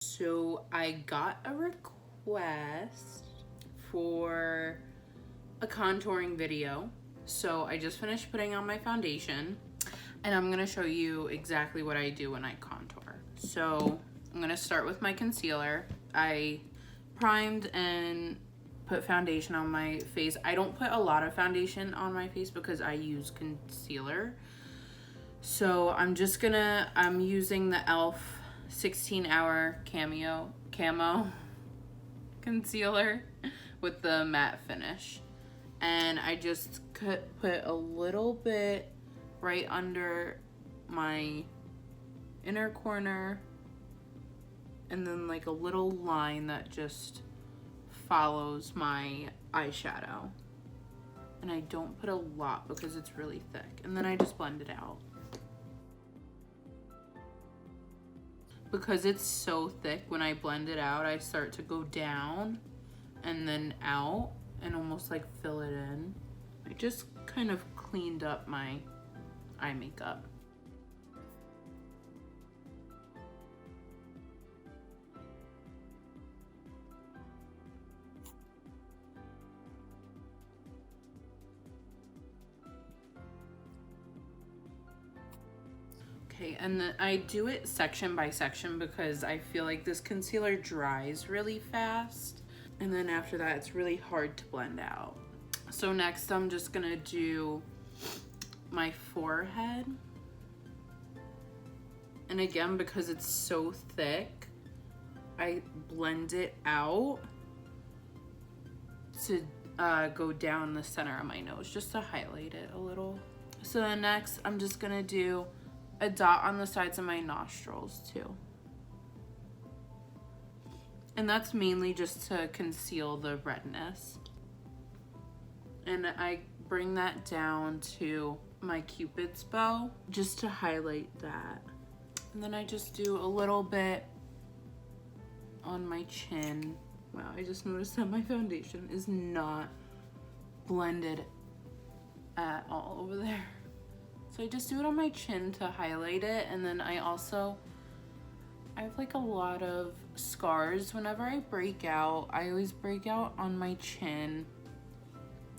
So I got a request for a contouring video. So I just finished putting on my foundation and I'm gonna show you exactly what I do when I contour. So I'm gonna start with my concealer. I primed and put foundation on my face. I don't put a lot of foundation on my face because I use concealer. So I'm using the e.l.f. 16-hour camo concealer with the matte finish. And I just put a little bit right under my inner corner and then like a little line that just follows my eyeshadow. And I don't put a lot because it's really thick. And then I just blend it out. Because it's so thick, when I blend it out, I start to go down and then out and almost like fill it in. I just kind of cleaned up my eye makeup. Okay, and then I do it section by section because I feel like this concealer dries really fast. And then after that, it's really hard to blend out. So next, I'm just gonna do my forehead. And again, because it's so thick, I blend it out to go down the center of my nose, just to highlight it a little. So then next, I'm just gonna do a dot on the sides of my nostrils too. And that's mainly just to conceal the redness. And I bring that down to my Cupid's bow just to highlight that. And then I just do a little bit on my chin. Wow, I just noticed that my foundation is not blended at all over there. So I just do it on my chin to highlight it. And then I have like a lot of scars. Whenever I break out, I always break out on my chin.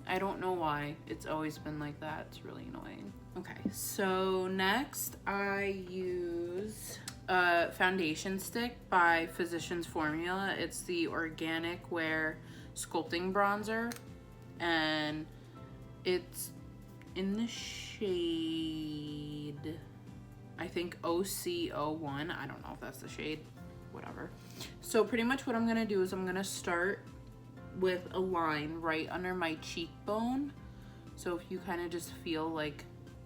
I don't know why. It's always been like that. It's really annoying. Okay, so next I use a foundation stick by Physicians Formula. It's the Organic Wear Sculpting Bronzer. And it's in the shade, I think OC01. I don't know if that's the shade, whatever. So pretty much what I'm gonna do is I'm gonna start with a line right under my cheekbone. So if you kind of just feel like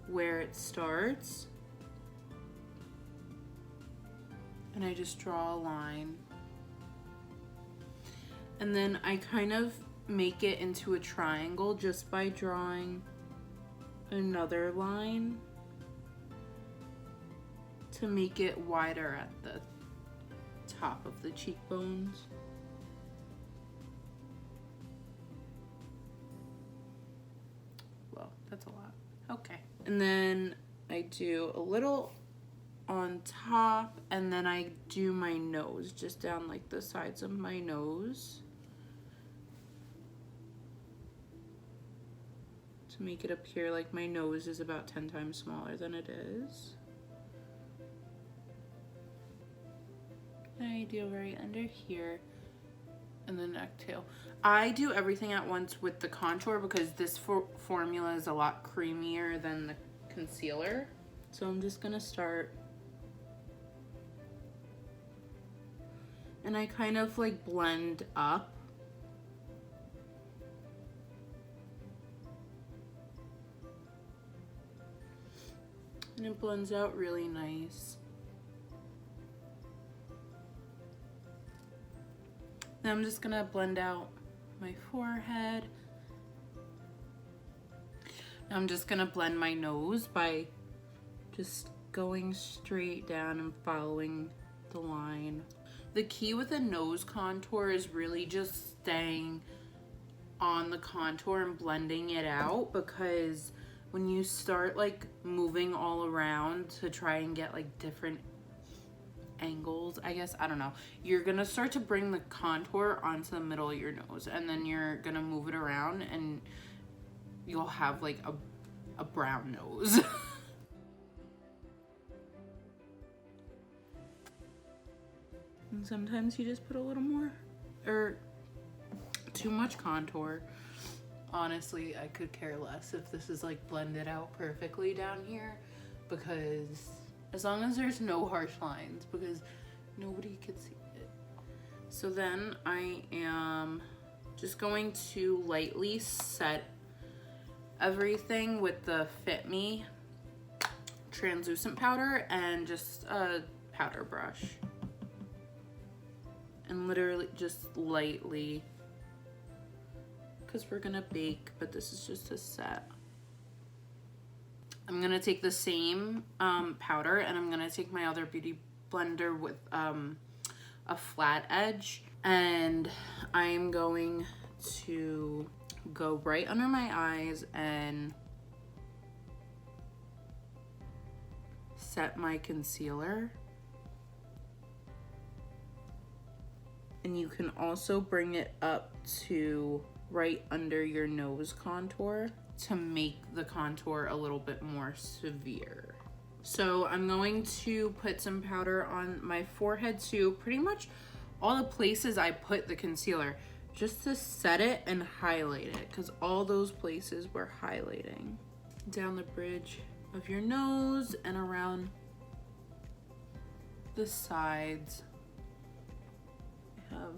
where it starts, and I just draw a line. And then I kind of make it into a triangle just by drawing another line to make it wider at the top of the cheekbones. Well, that's a lot. Okay. And then I do a little on top, and then I do my nose, just down like the sides of my nose, to make it appear like my nose is about 10 times smaller than it is. And I do right under here, and then exhale. I do everything at once with the contour because this formula is a lot creamier than the concealer. So I'm just gonna start, and I kind of like blend up. And it blends out really nice. Now I'm just gonna blend out my forehead. Now I'm just gonna blend my nose by just going straight down and following the line. The key with a nose contour is really just staying on the contour and blending it out, because when you start like moving all around to try and get like different angles, I guess, I don't know. You're gonna start to bring the contour onto the middle of your nose, and then you're gonna move it around and you'll have like a brown nose. And sometimes you just put a little more or too much contour. Honestly, I could care less if this is like blended out perfectly down here, because as long as there's no harsh lines, because nobody could see it. So then I am just going to lightly set everything with the Fit Me translucent powder and just a powder brush. And literally just lightly, because we're gonna bake, but this is just a set. I'm gonna take the same powder, and I'm gonna take my other beauty blender with a flat edge, and I'm going to go right under my eyes and set my concealer. And you can also bring it up to right under your nose contour to make the contour a little bit more severe. So I'm going to put some powder on my forehead too, pretty much all the places I put the concealer, just to set it and highlight it, because all those places were highlighting. Down the bridge of your nose and around the sides. I have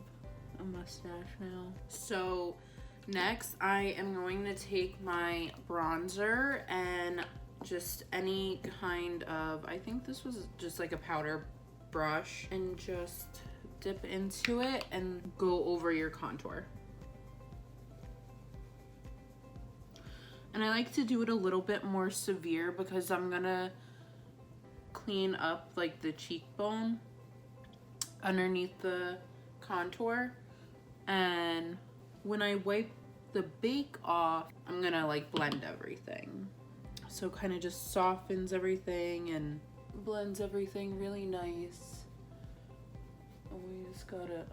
a mustache now. So next I am going to take my bronzer and just any kind of, I think this was just like a powder brush, and just dip into it and go over your contour. And I like to do it a little bit more severe because I'm gonna clean up like the cheekbone underneath the contour, and when I wipe the bake off, I'm gonna like blend everything. So kind of just softens everything and blends everything really nice. And we just gotta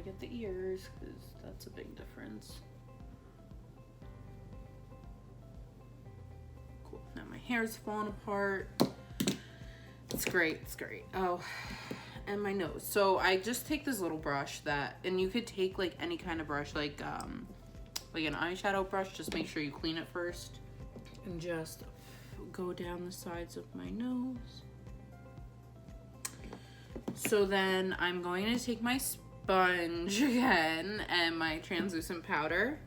get the ears, because that's a big difference. Cool, now my hair's falling apart. It's great, it's great. Oh, and my nose. So I just take this little brush that, and you could take like any kind of brush, like an eyeshadow brush, just make sure you clean it first, and just go down the sides of my nose. So then I'm going to take my sponge again and my translucent powder,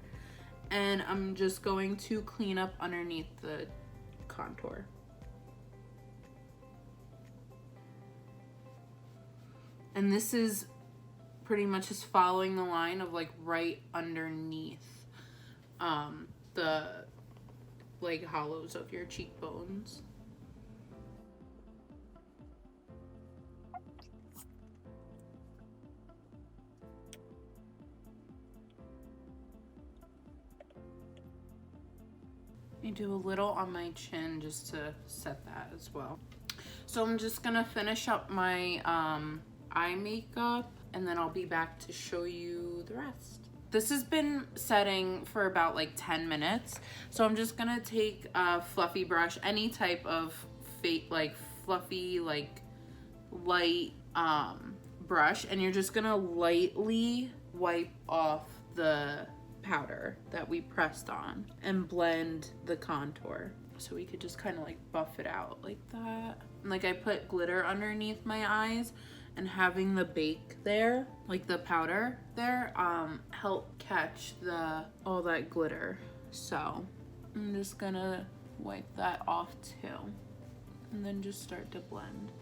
and I'm just going to clean up underneath the contour. And this is pretty much just following the line of like right underneath the like hollows of your cheekbones. I do a little on my chin just to set that as well. So I'm just gonna finish up my eye makeup, and then I'll be back to show you the rest. This has been setting for about like 10 minutes. So I'm just gonna take a fluffy brush, any type of fake, like fluffy, like light brush, and you're just gonna lightly wipe off the powder that we pressed on and blend the contour. So we could just kind of like buff it out like that. And like I put glitter underneath my eyes, and having the bake there, like the powder there, help catch all that glitter. So I'm just gonna wipe that off too, and then just start to blend.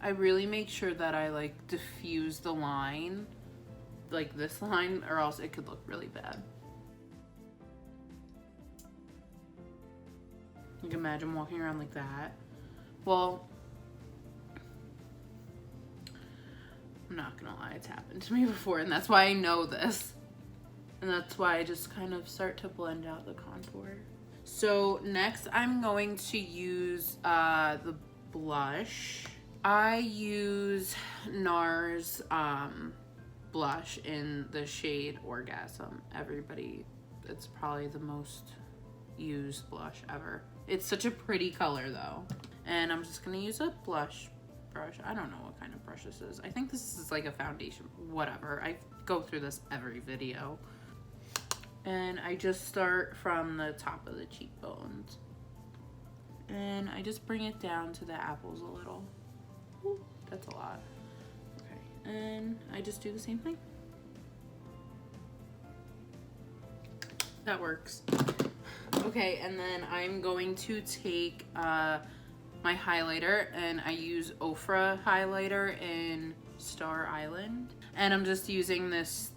I really make sure that I like diffuse the line, like this line, or else it could look really bad. You can imagine walking around like that. Well, I'm not gonna lie, it's happened to me before, and that's why I know this. And that's why I just kind of start to blend out the contour. So next I'm going to use the blush. I use NARS blush in the shade Orgasm. It's probably the most used blush ever. It's such a pretty color though. And I'm just gonna use a blush brush. I don't know what kind of brush this is. I think this is like a foundation, whatever. I go through this every video. And I just start from the top of the cheekbones. And I just bring it down to the apples a little. Ooh, that's a lot. Okay, and I just do the same thing. That works. Okay, and then I'm going to take my highlighter, and I use Ofra highlighter in Star Island. And I'm just using this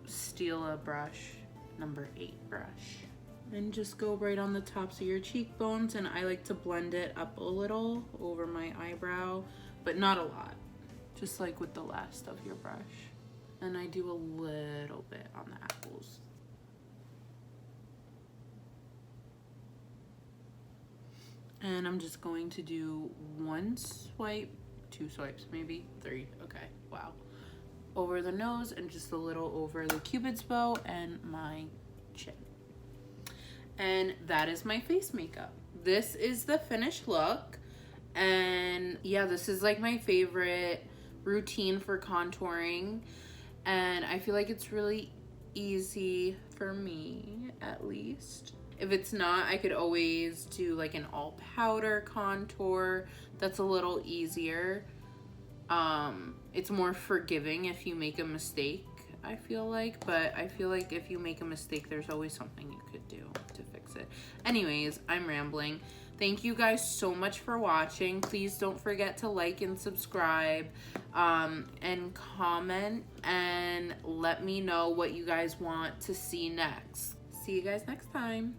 Stila brush, number 8 brush. And just go right on the tops of your cheekbones, and I like to blend it up a little over my eyebrow, but not a lot. Just like with the last of your brush. And I do a little bit on the apples. And I'm just going to do 1 swipe, 2 swipes, maybe 3. Okay, wow. Over the nose and just a little over the cupid's bow and my chin. And that is my face makeup. This is the finished look. And yeah, this is like my favorite routine for contouring. And I feel like it's really easy for me, at least. If it's not, I could always do like an all powder contour. That's a little easier. It's more forgiving if you make a mistake, I feel like. But I feel like if you make a mistake, there's always something you could do to fix it. Anyways, I'm rambling. Thank you guys so much for watching. Please don't forget to like and subscribe, and comment, and let me know what you guys want to see next. See you guys next time.